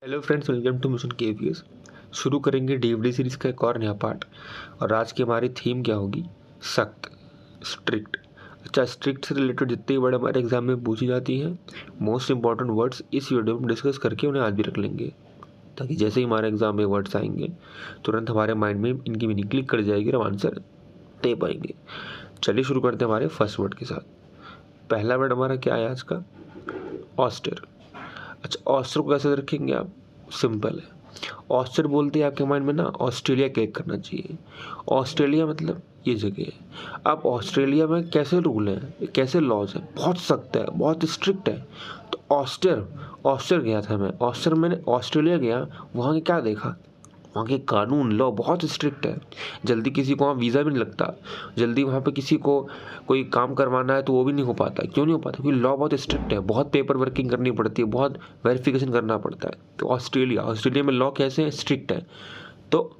Hello friends, welcome to mission KVS. शुरू करेंगे DVD series का एक और नया पार्ट। और आज की हमारी थीम क्या होगी? सख्त, स्ट्रिक्ट। अच्छा, स्ट्रिक्ट से रिलेटेड जितनी वर्ड हमारे एग्जाम में पूछी जाती हैं, मोस्ट इंपॉर्टेंट वर्ड्स इस वीडियो में डिस्कस करके उन्हें आज भी रख लेंगे, ताकि जैसे ही हमारे एग्जाम में वर्ड्स आएंगे तुरंत हमारे माइंड में इनकी मीनिंग क्लिक कर जाएगी और हम आंसर दे पाएंगे। चलिए शुरू करते हैं हमारे फर्स्ट वर्ड के साथ। पहला वर्ड हमारा क्या है आज का? ऑस्टर। अच्छा, ऑस्टर को कैसे रखेंगे आप? सिंपल है। ऑस्टर बोलते हैं आपके माइंड में ना ऑस्ट्रेलिया क्लिक करना चाहिए। ऑस्ट्रेलिया मतलब ये जगह है। अब ऑस्ट्रेलिया में कैसे रूल हैं, कैसे लॉज हैं? बहुत सख्त है, बहुत स्ट्रिक्ट है। तो ऑस्टर गया था मैं, मैंने ऑस्ट्रेलिया गया, वहाँ के क्या देखा? वहाँ के कानून लॉ बहुत स्ट्रिक्ट है। जल्दी किसी को वहाँ वीज़ा भी नहीं लगता। जल्दी वहाँ पे किसी को कोई काम करवाना है तो वो भी नहीं हो पाता। क्यों नहीं हो पाता? क्योंकि लॉ बहुत स्ट्रिक्ट है, बहुत पेपर वर्किंग करनी पड़ती है, बहुत वेरिफिकेशन करना पड़ता है। तो ऑस्ट्रेलिया में लॉ कैसे है? स्ट्रिक्ट है। तो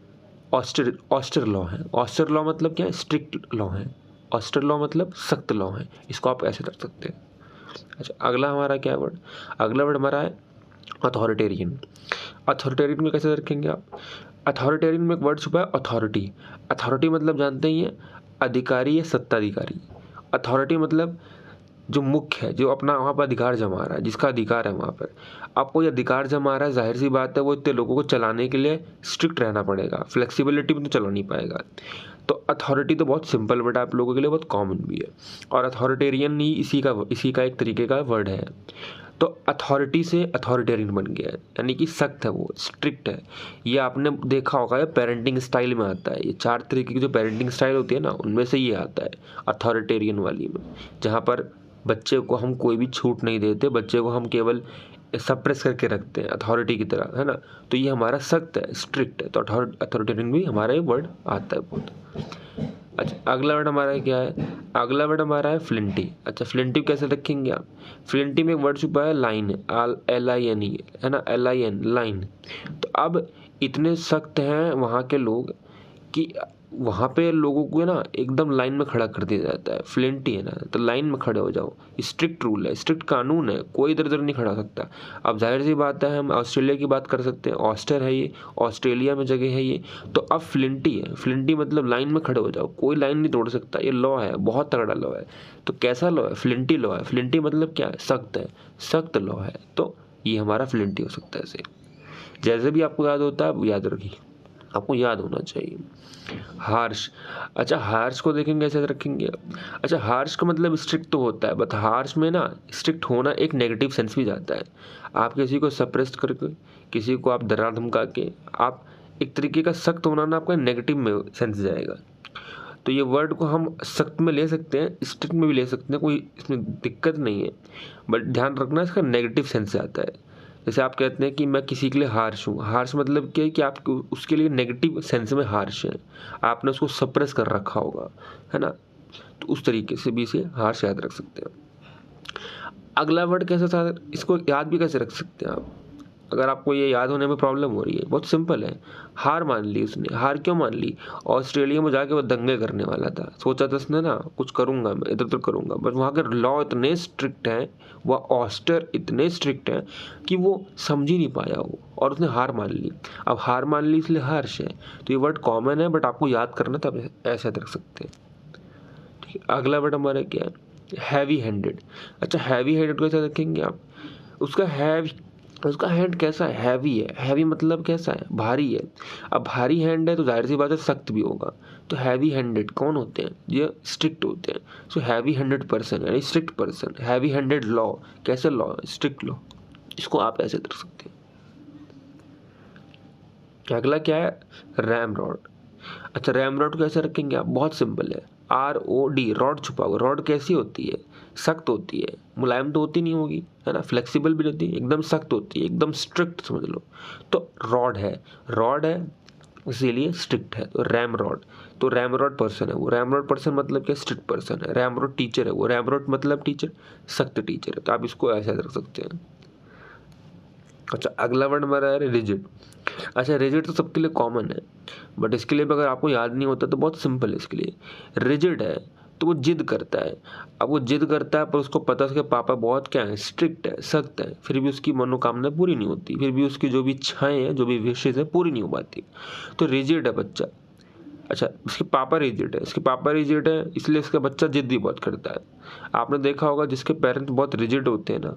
ऑस्टर लॉ है। ऑस्टर लॉ मतलब क्या है? स्ट्रिक्ट लॉ है। ऑस्टर लॉ मतलब सख्त लॉ है। इसको आप ऐसे रख सकते हैं। अच्छा, अगला हमारा क्या वर्ड? अगला वर्ड हमारा है अथॉरिटेरियन। अथॉरिटेरियन में कैसे रखेंगे आप? अथॉरिटेरियन में एक वर्ड छुपा है, अथॉरिटी। अथॉरिटी मतलब जानते ही हैं, अधिकारी या सत्ताधिकारी। अथॉरिटी मतलब जो मुख्य है, जो अपना वहाँ पर अधिकार जमा रहा है, जिसका अधिकार है वहाँ पर। अब कोई अधिकार जमा रहा है, जाहिर सी बात है वो इतने लोगों को चलाने के लिए स्ट्रिक्ट रहना पड़ेगा। फ्लेक्सिबिलिटी में तो चला नहीं पाएगा। तो अथॉरिटी तो बहुत सिंपल वर्ड है, आप लोगों के लिए बहुत कॉमन भी है। और अथॉरिटेरियन ही इसी का एक तरीके का वर्ड है। तो अथॉरिटी से अथॉरिटेरियन बन गया है, यानी कि सख्त है, वो स्ट्रिक्ट है। ये आपने देखा होगा, ये पेरेंटिंग स्टाइल में आता है। ये 4 तरीके की जो पेरेंटिंग स्टाइल होती है ना, उनमें से ये आता है अथॉरिटेरियन वाली में, जहाँ पर बच्चे को हम कोई भी छूट नहीं देते, बच्चे को हम केवल सप्रेस करके रखते हैं अथॉरिटी की तरह, है ना। तो ये हमारा सख्त है, स्ट्रिक्ट है। तो अथॉरिटेरियन भी हमारा ये वर्ड आता है बहुत। अच्छा, अगला वर्ड हमारा क्या है? अगला वर्ड हमारा है फ्लिंटी। अच्छा, फ्लिंटी कैसे रखेंगे आप? फ्लिंटी में एक वर्ड छुपा है, लाइन। LINE, है ना, LIN, लाइन। तो अब इतने सख्त हैं वहाँ के लोग कि वहाँ पे लोगों को ना एकदम लाइन में खड़ा कर दिया जाता है। फ्लिंटी है ना, तो लाइन में खड़े हो जाओ। स्ट्रिक्ट रूल है, स्ट्रिक्ट कानून है, कोई इधर उधर नहीं खड़ा हो सकता। अब जाहिर सी बात है, हम ऑस्ट्रेलिया की बात कर सकते हैं। ऑस्टर है ये, ऑस्ट्रेलिया में जगह है ये। तो अब फ्लिंटी है। फ्लिंटी मतलब लाइन में खड़े हो जाओ, कोई लाइन नहीं तोड़ सकता। ये लॉ है, बहुत तगड़ा लॉ है। तो कैसा लॉ है? फ्लिंटी लॉ है। फ्लिंटी मतलब क्या है? सख्त है, सख्त लॉ है। तो ये हमारा फ्लिंटी हो सकता है। ऐसे जैसे भी आपको याद होता है आप याद रखिए, आपको याद होना चाहिए। हार्श। अच्छा, हार्श को देखेंगे कैसे रखेंगे? अच्छा, हार्श का मतलब स्ट्रिक्ट तो होता है, बट हार्श में ना स्ट्रिक्ट होना एक नेगेटिव सेंस भी जाता है। आप किसी को सप्रेस करके, किसी को आप डरा धमका के, आप एक तरीके का सख्त होना ना आपका नेगेटिव में सेंस जाएगा। तो ये वर्ड को हम सख्त में ले सकते हैं, स्ट्रिक्ट में भी ले सकते हैं, कोई इसमें दिक्कत नहीं है। बट ध्यान रखना, इसका नेगेटिव सेंस आता है। जैसे आप कहते हैं कि मैं किसी के लिए हार्श हूँ। हार्श मतलब क्या है कि आप उसके लिए नेगेटिव सेंस में हार्श है, आपने उसको सप्रेस कर रखा होगा, है ना। तो उस तरीके से भी इसे हार्श याद रख सकते हैं। अगला वर्ड कैसा था, इसको याद भी कैसे रख सकते हैं आप? अगर आपको ये याद होने में प्रॉब्लम हो रही है, बहुत सिंपल है। हार मान ली उसने। हार क्यों मान ली? ऑस्ट्रेलिया में जाके वो दंगे करने वाला था, सोचा था उसने ना कुछ करूंगा मैं, इधर उधर करूंगा। बट वहाँ के लॉ इतने स्ट्रिक्ट हैं, वह ऑस्टर इतने स्ट्रिक्ट हैं कि वो समझ ही नहीं पाया वो, और उसने हार मान ली। अब हार मान ली इसलिए हार्श है। तो ये वर्ड कॉमन है, बट आपको याद करना तब ऐसे रख सकते हैं। ठीक है, अगला वर्ड हमारा क्या है? Heavy handed. अच्छा, हैवी हैंडेड को कैसे रखेंगे आप? उसका हैंड कैसा है? हैवी है। हैवी मतलब कैसा है? भारी है। अब भारी हैंड है तो जाहिर सी बात है सख्त भी होगा। तो हैवी हैंडेड कौन होते हैं? ये स्ट्रिक्ट होते हैं। सो हैवी हैंडेड पर्सन यानी strict person. Heavy handed law, कैसे लॉ? Strict law. इसको आप ऐसे कर सकते हैं। अगला क्या है? RAM rod. अच्छा, रैम रॉड को कैसे रखेंगे आप? बहुत सिंपल है, ROD, रॉड छुपा हुआ। रॉड कैसी होती है? सख्त होती है, मुलायम तो होती नहीं होगी, है ना, फ्लेक्सिबल भी रहती है, एकदम सख्त होती है, एकदम स्ट्रिक्ट समझ लो। तो रॉड है इसीलिए स्ट्रिक्ट है। तो रैम रॉड, तो रैम रॉड पर्सन है वो। रैम रॉड पर्सन मतलब क्या? स्ट्रिक्ट पर्सन है। रैम रॉड टीचर है वो। रैम रॉड मतलब टीचर, सख्त टीचर है। तो आप इसको ऐसे रख सकते हैं। अच्छा, अगला वर्ड हमारा है रिजिड। अच्छा, रिजिड तो सबके लिए कॉमन है, बट इसके लिए भी अगर आपको याद नहीं होता तो बहुत सिंपल है। इसके लिए रिजिड है तो वो जिद करता है। अब वो जिद करता है पर उसको पता है उसके पापा बहुत क्या है, स्ट्रिक्ट है, सख्त है, फिर भी उसकी मनोकामना पूरी नहीं होती, फिर भी उसकी जो भी इच्छाएं हैं, जो भी विशेष है, पूरी नहीं हो पाती। तो रिजिड है बच्चा। अच्छा, उसके पापा रिजिड है, उसके पापा रिजिड है इसलिए उसका बच्चा जिद भी बहुत करता है। आपने देखा होगा जिसके पेरेंट्स बहुत रिजिड होते हैं ना,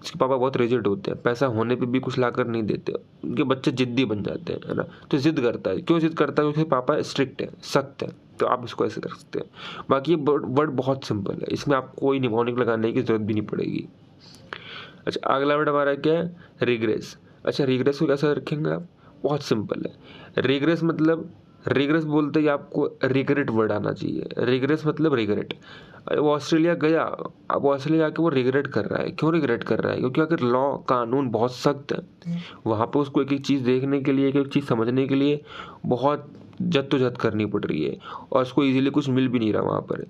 जिसके पापा बहुत रिजिड होते हैं, पैसा होने पे भी कुछ ला कर नहीं देते, उनके बच्चे जिद्दी बन जाते हैं, है ना। तो जिद करता है, क्यों जिद करता है? क्योंकि पापा स्ट्रिक्ट है, सख्त है। तो आप इसको ऐसे कर सकते हैं। बाकी ये वर्ड बहुत सिंपल है, इसमें आपको कोई निमोनिक लगाने की जरूरत भी नहीं पड़ेगी। अच्छा, अगला वर्ड हमारा क्या है? रिग्रेस। अच्छा, रिग्रेस को कैसे रखेंगे आप? बहुत सिंपल है। रिग्रेस मतलब, रिग्रेस बोलते ही आपको रिग्रेट वर्ड आना चाहिए। रिग्रेस मतलब रिग्रेट। वो ऑस्ट्रेलिया गया, अब ऑस्ट्रेलिया आके वो रिग्रेट कर रहा है। क्यों रिग्रेट कर रहा है? क्योंकि अगर लॉ कानून बहुत सख्त है, वहाँ पे उसको एक एक चीज़ देखने के लिए, एक एक चीज़ समझने के लिए बहुत जद्दोजहद करनी पड़ रही है, और उसको इजीली कुछ मिल भी नहीं रहा वहाँ पर,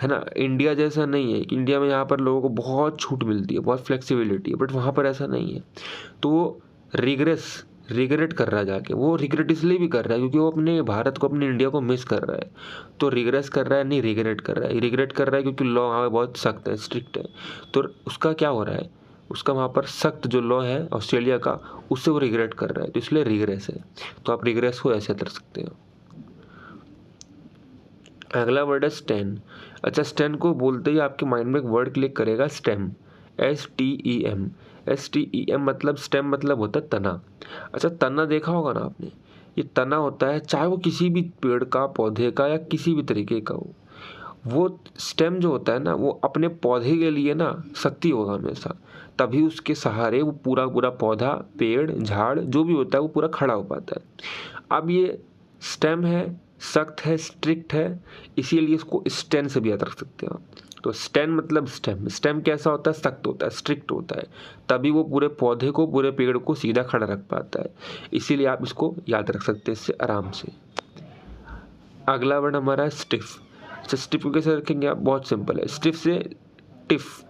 है ना। इंडिया जैसा नहीं है कि इंडिया में यहाँ पर लोगों को बहुत छूट मिलती है, बहुत फ्लेक्सिबिलिटी है, बट वहाँ पर ऐसा नहीं है। तो रिग्रेस, रिग्रेट कर रहा है जाके, वो रिग्रेट इसलिए भी कर रहा है क्योंकि वो अपने भारत को, अपने इंडिया को मिस कर रहा है। तो रिग्रेस कर रहा है, नहीं रिग्रेट कर रहा है। रिग्रेट कर रहा है क्योंकि लॉ वहाँ बहुत सख्त है, स्ट्रिक्ट है। तो उसका क्या हो रहा है, उसका वहाँ पर सख्त जो लॉ है ऑस्ट्रेलिया का, उससे वो रिग्रेट कर रहा है, तो इसलिए रिग्रेस है। तो आप रिग्रेस को ऐसे कर सकते हो। अगला वर्ड है स्टेन। अच्छा, स्टेन को बोलते ही आपके माइंड में एक वर्ड क्लिक करेगा, स्टेम। STEM। STEM मतलब, स्टेम मतलब होता है तना। अच्छा, तना देखा होगा ना आपने, ये तना होता है, चाहे वो किसी भी पेड़ का, पौधे का, या किसी भी तरीके का हो। वो स्टेम जो होता है ना, वो अपने पौधे के लिए ना शक्ति होगा हमेशा, तभी उसके सहारे वो पूरा पूरा पौधा, पेड़, झाड़ जो भी होता है वो पूरा खड़ा हो पाता है। अब ये स्टेम है, सख्त है, स्ट्रिक्ट है, इसीलिए इसको स्टेन से भी याद रख सकते हैं आप। तो स्टेन मतलब स्टेम। स्टेम कैसा होता है? सख्त होता है, स्ट्रिक्ट होता है, तभी वो पूरे पौधे को, पूरे पेड़ को सीधा खड़ा रख पाता है। इसीलिए आप इसको याद रख सकते हैं इससे आराम से। अगला वर्ड हमारा है स्टिफ। अच्छा, स्टिफ को कैसे रखेंगे आप? बहुत सिंपल है। स्टिफ से टिफ,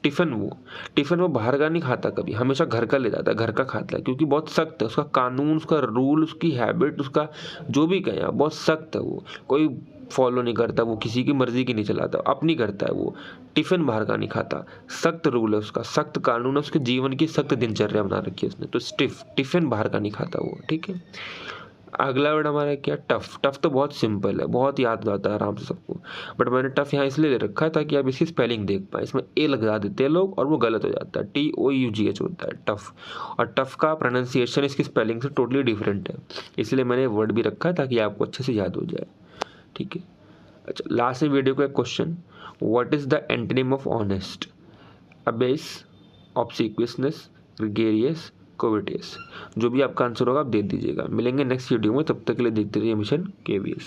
टिफिन, वो बाहर का नहीं खाता कभी, हमेशा घर का ले जाता है, घर का खाता है, क्योंकि बहुत सख्त है उसका कानून, उसका रूल, उसकी हैबिट, उसका जो भी कहें आप, बहुत सख्त है। वो कोई फॉलो नहीं करता, वो किसी की मर्जी की नहीं चलाता, अपनी करता है वो। टिफिन बाहर का नहीं खाता, सख्त रूल है उसका, सख्त कानून है, उसके जीवन की सख्त दिनचर्या बना रखी है उसने। तो स्टिफ, टिफिन बाहर का नहीं खाता वो, ठीक है। अगला वर्ड हमारा क्या? टफ। टफ तो बहुत सिंपल है, बहुत याद आता है आराम से सबको, बट मैंने टफ यहाँ इसलिए ले रखा है ताकि आप इसकी स्पेलिंग देख पाए। इसमें ए लगा देते हैं लोग और वो गलत हो जाता है, TOUGH होता है टफ। और टफ का प्रोनाउंसिएशन इसकी स्पेलिंग से टोटली डिफरेंट है, इसलिए मैंने वर्ड भी रखा है ताकि आपको अच्छे से याद हो जाए, ठीक है। अच्छा, लास्ट में वीडियो का एक question, what is the antonym of honest? Abase, obsequiousness, gregarious, covetous. जो भी आपका आंसर होगा आप दे दीजिएगा। मिलेंगे नेक्स्ट वीडियो में, तब तक के लिए देखते रहिए मिशन KVS।